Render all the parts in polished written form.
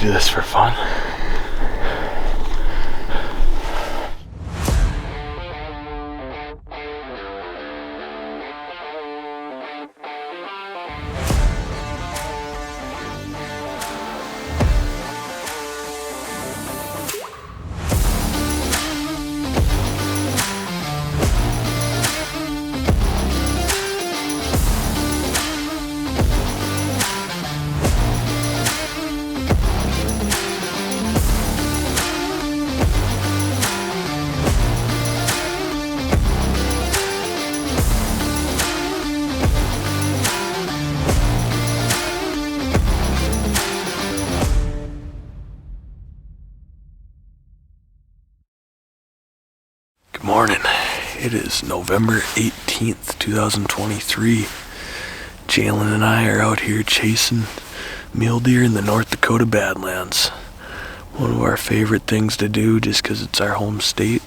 do this for fun. Good morning. It is November 18th, 2023. Jalen and I are out here chasing mule deer in the North Dakota badlands. One of our favorite things to do just because it's our home state.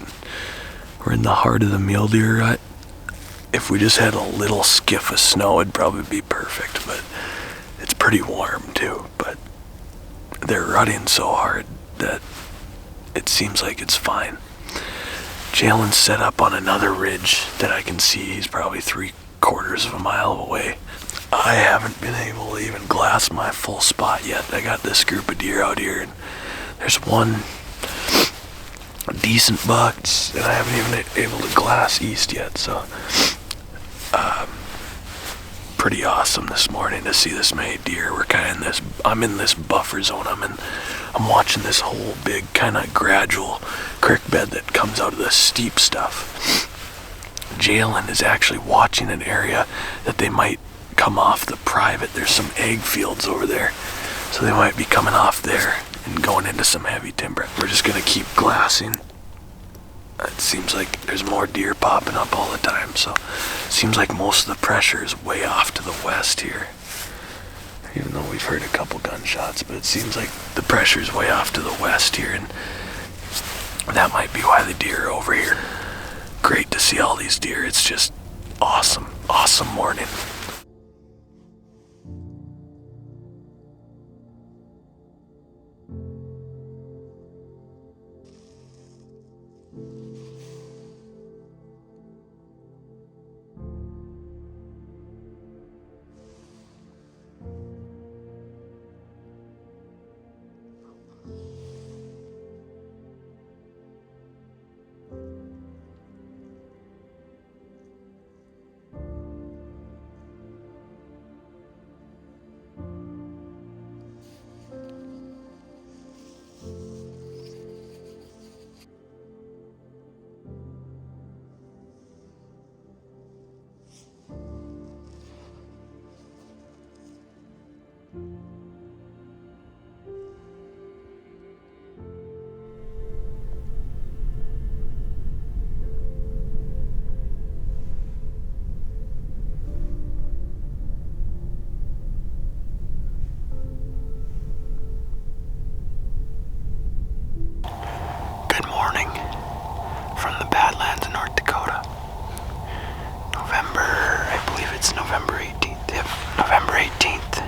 We're in the heart of the mule deer rut. If we just had a little skiff of snow, it'd probably be perfect, but it's pretty warm too. But they're rutting so hard that it seems like it's fine. Jalen's set up on another ridge that I can see. He's probably 3/4 of a mile away. I haven't been able to even glass my full spot yet. I got this group of deer out here, and there's one decent buck, and I haven't even been able to glass east yet. So, pretty awesome this morning to see this many deer. We're kind of in this. I'm in this buffer zone. I'm watching this whole big kind of gradual creek bed that comes out of the steep stuff. Jalen is actually watching an area that they might come off the private. There's some egg fields over there, so they might be coming off there and going into some heavy timber. We're just gonna keep glassing. It seems like there's more deer popping up all the time, so it seems like most of the pressure is way off to the west here. Even though we've heard a couple gunshots, but it seems like the pressure's way off to the west here, and that might be why the deer are over here. Great to see all these deer. It's just awesome morning. From the badlands of North Dakota. November 18th. Yep, November 18th.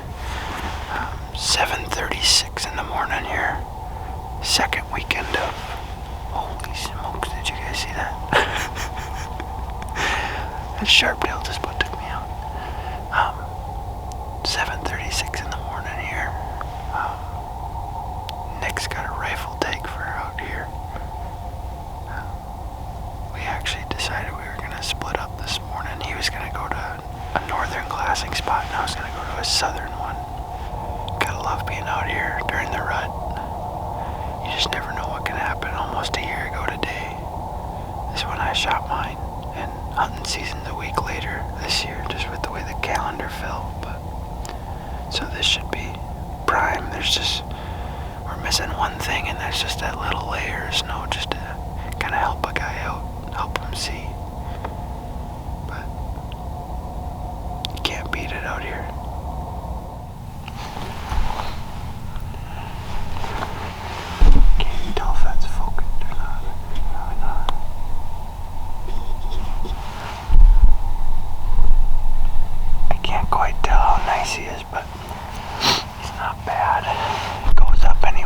7:36 in the morning here. Second weekend of... Holy smokes, did you guys see that? That sharp-tail just about took me out. 7:36 in the morning here. Nick's got a rifle tag for out here. We actually decided we were going to split up this morning. He was going to go to a northern glassing spot, and I was going to go to a southern one. Gotta love being out here during the rut. You just never know what can happen. Almost a year ago today is when I shot mine, and hunting season's a week later this year, just with the way the calendar fell. But so this should be prime. We're missing one thing, and that's just that little layer of snow just to kind of help a guy out, help him see. But you can't beat it out here. Can't you tell if that's focused or not? Probably not. I can't quite tell how nice he is, but he's not bad. It goes up anyway.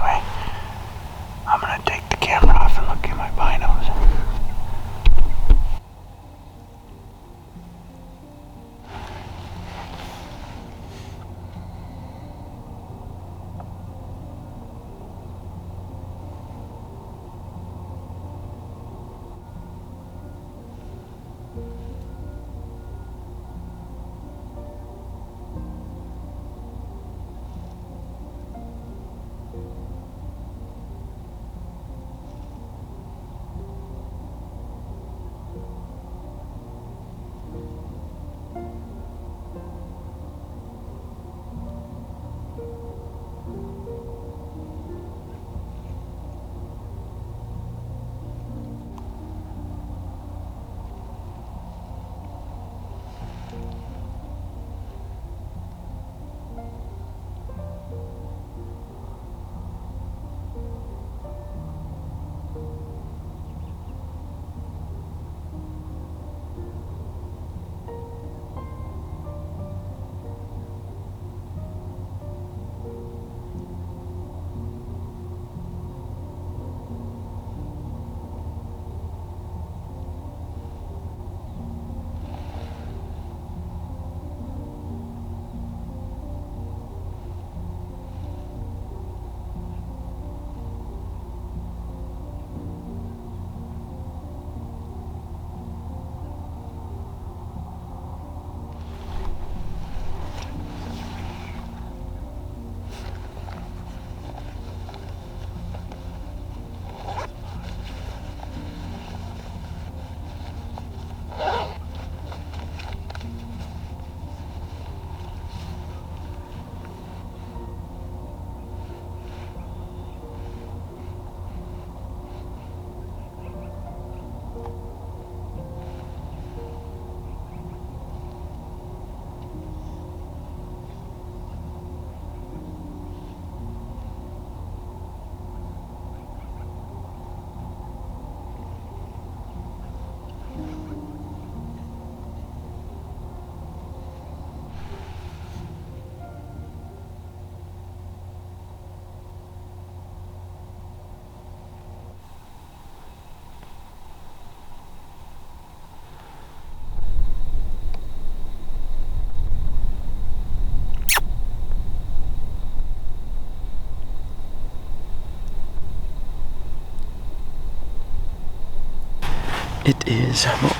is about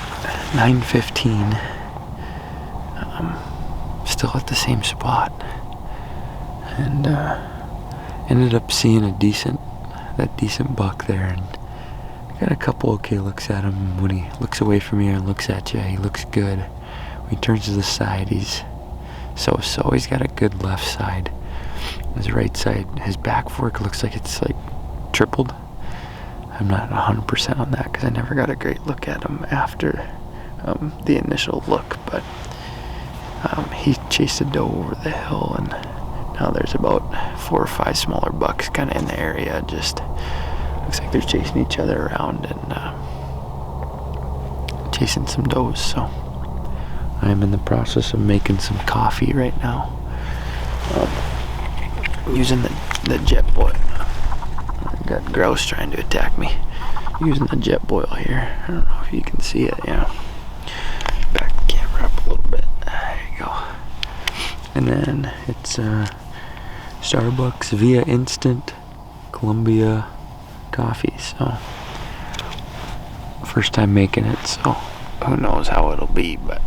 9:15. Still at the same spot, and ended up seeing that decent buck there, and got a couple okay looks at him. When he looks away from you and looks at you, he looks good. When he turns to the side, he's so. He's got a good left side. His right side, his back fork looks like it's like tripled. I'm not 100% on that because I never got a great look at him after the initial look, but he chased a doe over the hill, and now there's about 4 or 5 smaller bucks kind of in the area. Just looks like they're chasing each other around and chasing some does. So I'm in the process of making some coffee right now, using the jet boil. I got grouse trying to attack me. Using the jet boil here. I don't know if you can see it. Yeah. Back the camera up a little bit. There you go. And then it's Starbucks Via Instant Columbia coffee. So first time making it, so who knows how it'll be, but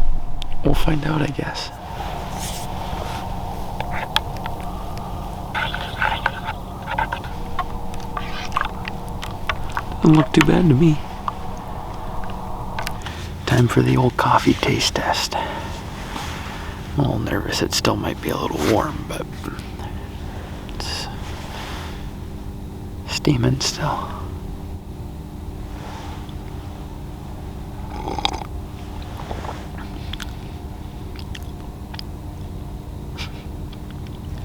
we'll find out, I guess. Doesn't look too bad to me. Time for the old coffee taste test. I'm a little nervous. It still might be a little warm, but it's steaming still.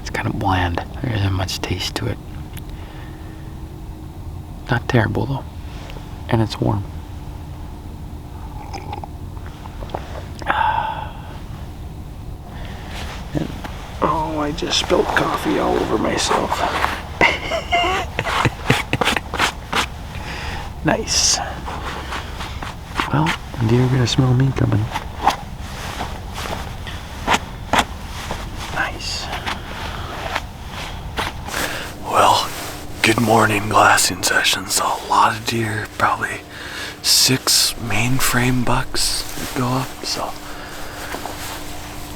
It's kind of bland. There isn't much taste to it. Not terrible though, and it's warm. And, oh, I just spilled coffee all over myself. Nice. Well, deer are gonna smell me coming. Nice. Well, good morning glassing sessions. A lot of deer, probably 6 mainframe bucks go up, so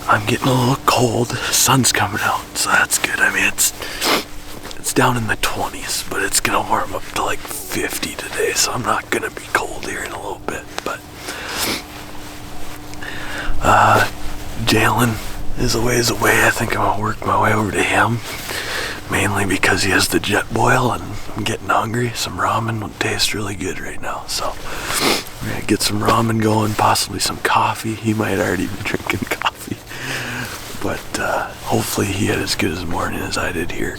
I'm getting a little cold. The sun's coming out, so that's good. I mean, it's down in the 20s, but it's gonna warm up to like 50 today, so I'm not gonna be cold here in a little bit. But Jalen is a ways away. I think I'm gonna work my way over to him, mainly because he has the jet boil and I'm getting hungry. Some ramen would taste really good right now, so we're gonna get some ramen going, possibly some coffee. He might already be drinking coffee, but hopefully he had as good as morning as I did here.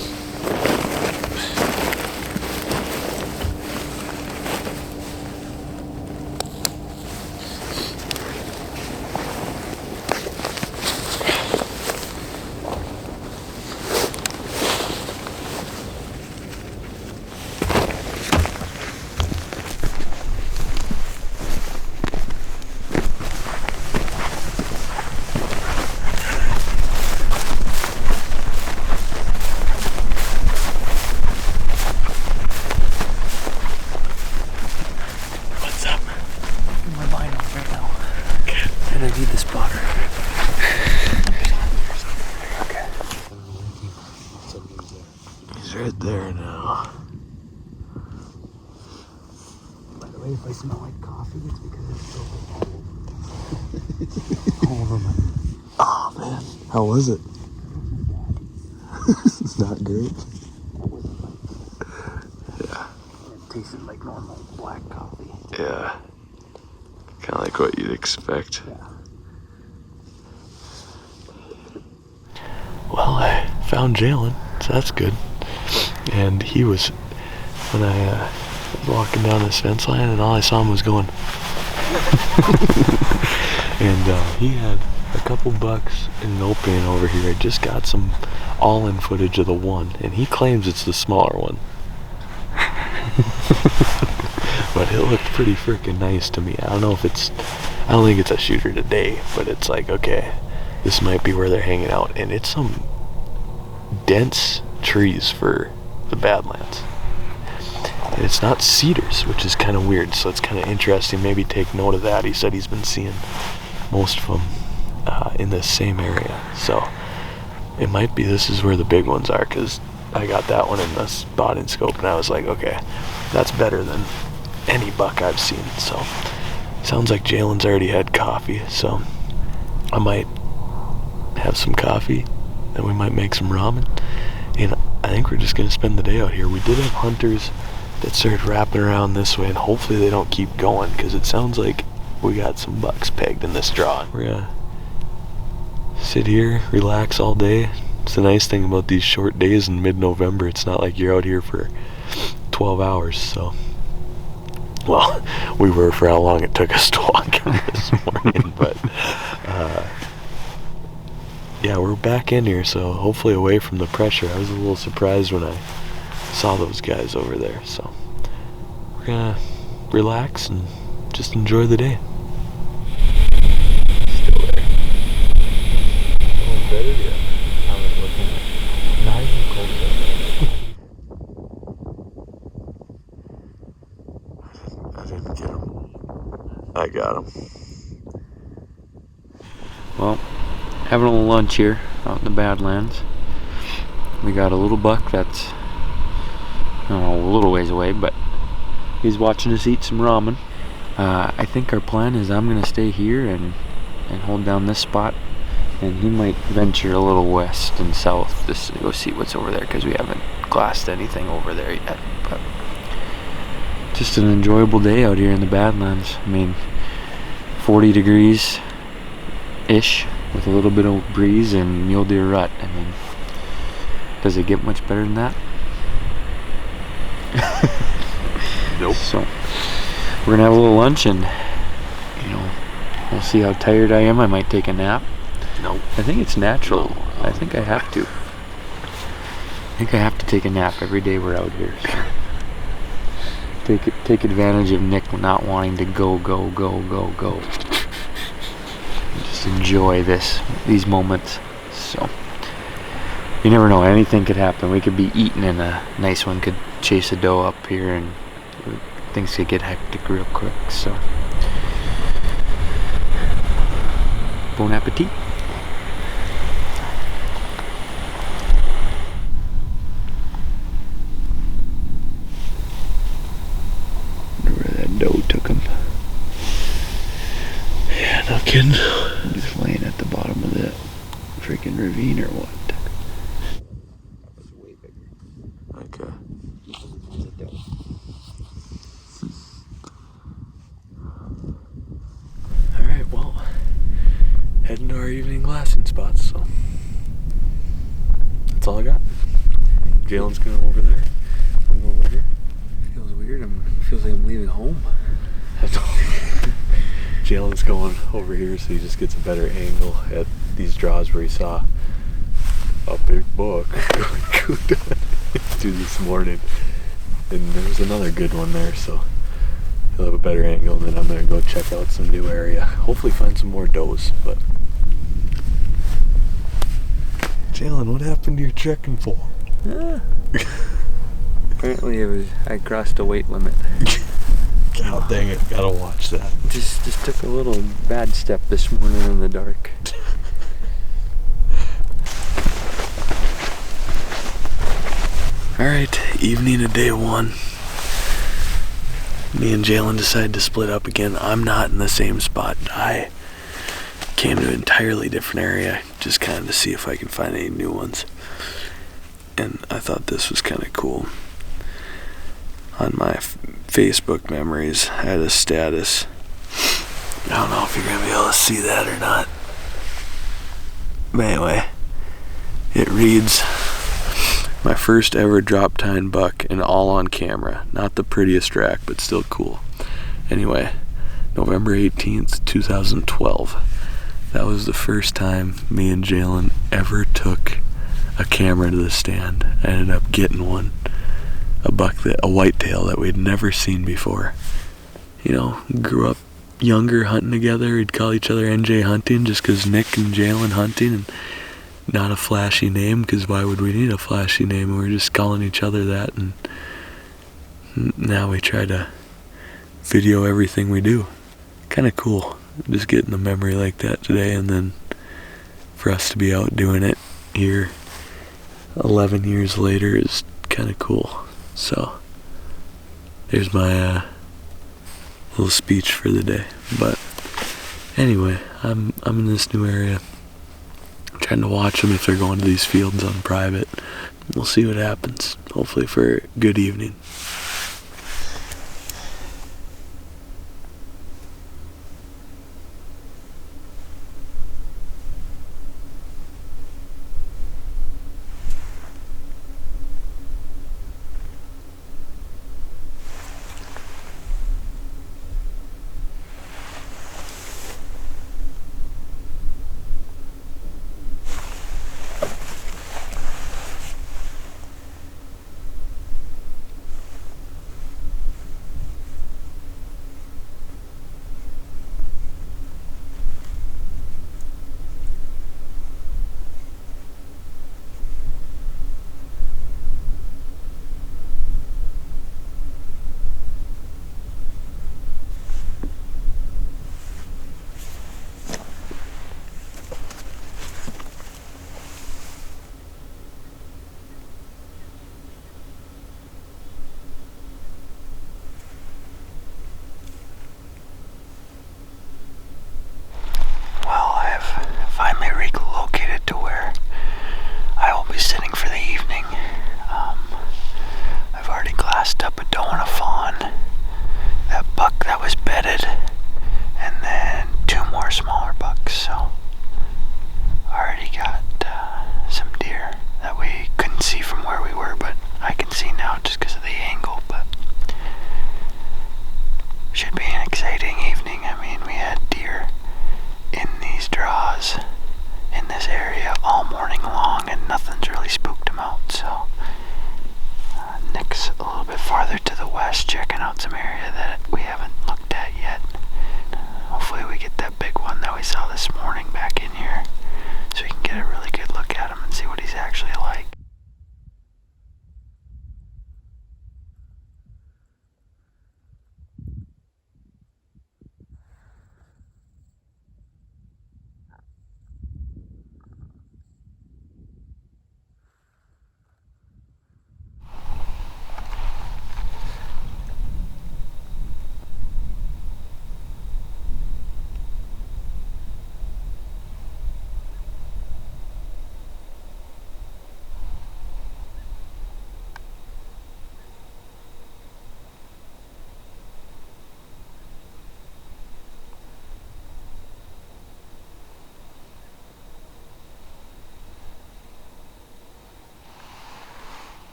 I need the spotter. Okay. He's right there now. By the way, if I smell like coffee, it's because it's all over my... Oh man, how was it? It's not great. Yeah. It tasted like normal black coffee. Yeah. Kind of like what you'd expect. Yeah. Well, I found Jalen, so that's good. And he was, when I was walking down this fence line, and all I saw him was going. And he had a couple bucks in an opening over here. I just got some all-in footage of the one, and he claims it's the smaller one. But it looked pretty freaking nice to me. I don't don't think it's a shooter today, but it's like, okay, this might be where they're hanging out. And it's some dense trees for the Badlands. It's not cedars, which is kind of weird, so it's kind of interesting. Maybe take note of that. He said he's been seeing most of them in this same area, so it might be this is where the big ones are, because I got that one in the spotting scope and I was like, okay, that's better than any buck I've seen. So sounds like Jalen's already had coffee, so I might have some coffee, then we might make some ramen, and I think we're just going to spend the day out here. We did have hunters that started wrapping around this way, and hopefully they don't keep going, because it sounds like we got some bucks pegged in this draw. We're going to sit here, relax all day. It's the nice thing about these short days in mid-November. It's not like you're out here for 12 hours, so... Well, we were for how long it took us to walk in this morning, but... yeah, we're back in here, so hopefully away from the pressure. I was a little surprised when I saw those guys over there, so... We're gonna relax and just enjoy the day. Still there. Oh, better yet. I was looking at nice and cold. I didn't get him. I got him. Well, having a little lunch here out in the Badlands. We got a little buck that's, I don't know, a little ways away, but he's watching us eat some ramen. I think our plan is I'm gonna stay here and hold down this spot, and he might venture a little west and south just to go see what's over there, because we haven't glassed anything over there yet. But just an enjoyable day out here in the Badlands. I mean, 40 degrees ish with a little bit of breeze and mule deer rut. I mean, does it get much better than that? Nope. So we're gonna have a little lunch, and we'll see how tired I am. I might take a nap. Nope. I think it's natural. No. I think I have to. I think I have to take a nap every day we're out here. So take advantage of Nick not wanting to go. Just enjoy these moments. So you never know, anything could happen. We could be eating and a nice one could chase a doe up here, and things could get hectic real quick. So bon appetit. Wonder where that doe took him. Yeah, no kidding. Just laying at the bottom of that freaking ravine or what? That was way bigger. Okay. Alright, well, heading to our evening glassing spots, so that's all I got. Jalen's going over there. I'm going over here. Feels weird. Feels like I'm leaving home. Jalen's going over here so he just gets a better angle at these draws where he saw a big buck do this morning, and there was another good one there, so he'll have a better angle, and then I'm gonna go check out some new area, hopefully find some more does. But Jalen, what happened to your trekking pole? Apparently I crossed a weight limit. God dang it, gotta watch that. Just took a little bad step this morning in the dark. Alright, evening of day one. Me and Jalen decided to split up again. I'm not in the same spot. I came to an entirely different area, just kind of to see if I can find any new ones. And I thought this was kind of cool. On my Facebook memories, I had a status. I don't know if you're going to be able to see that or not. But anyway, it reads, my first ever drop tine buck, and all on camera. Not the prettiest rack, but still cool. Anyway, November 18th, 2012. That was the first time me and Jalen ever took a camera to the stand. I ended up getting one. A whitetail that we'd never seen before. Grew up younger hunting together. We'd call each other NJ Hunting just because Nick and Jalen Hunting, and not a flashy name, because why would we need a flashy name? We were just calling each other that, and now we try to video everything we do. Kind of cool, just getting the memory like that today, and then for us to be out doing it here 11 years later is kind of cool. So there's my little speech for the day. But anyway, I'm in this new area, trying to watch them if they're going to these fields on private. We'll see what happens. Hopefully for a good evening.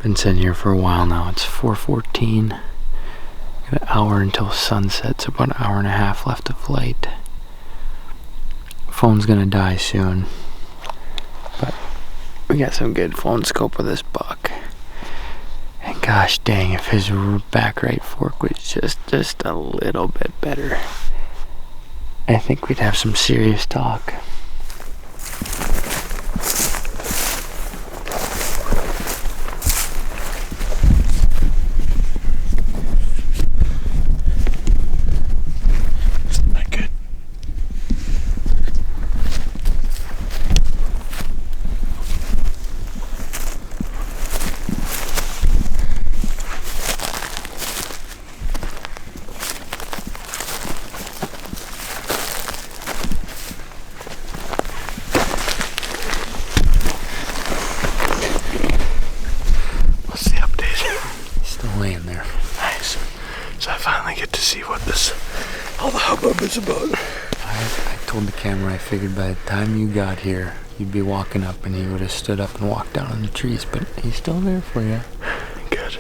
Been sitting here for a while now. It's 4:14. Got an hour until sunset, so about an hour and a half left of flight. Phone's gonna die soon, but we got some good phone scope with this buck. And gosh dang, if his back right fork was just a little bit better, I think we'd have some serious talk. see what all the hubbub is about. I told the camera I figured by the time you got here, you'd be walking up and he would have stood up and walked down in the trees, but he's still there for you. Good.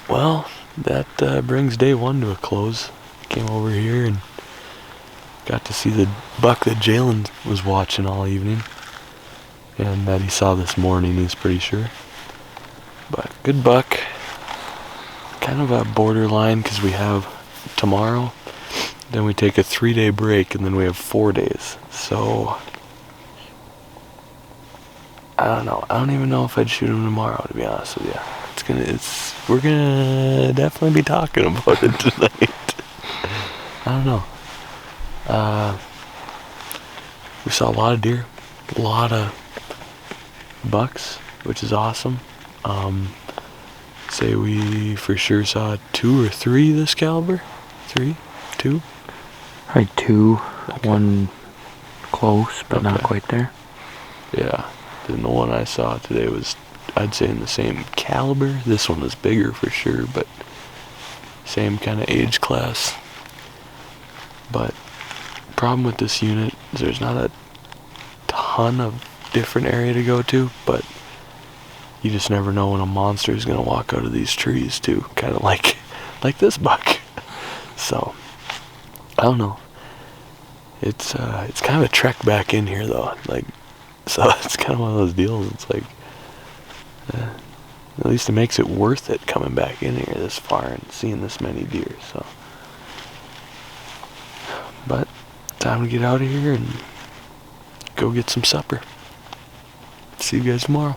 Well, that brings day one to a close. Came over here and got to see the buck that Jalen was watching all evening, and that he saw this morning, he's pretty sure. But good buck. Kind of a borderline because we have tomorrow, then we take a 3-day break, and then we have 4 days. So I don't know. I don't even know if I'd shoot him tomorrow, to be honest with you. We're gonna definitely be talking about it tonight. I don't know. We saw a lot of deer, a lot of bucks, which is awesome. Say we for sure saw 2 or 3 this caliber. 3, 2. Probably 2, okay. One close, but okay. Not quite there. Yeah, then the one I saw today was, I'd say, in the same caliber. This one was bigger for sure, but same kind of age class. But problem with this unit is there's not a ton of different area to go to, but you just never know when a monster is gonna walk out of these trees too, kind of like this buck. So I don't know. It's kind of a trek back in here though. So it's kind of one of those deals. It's like at least it makes it worth it coming back in here this far and seeing this many deer. So, but time to get out of here and go get some supper. See you guys tomorrow.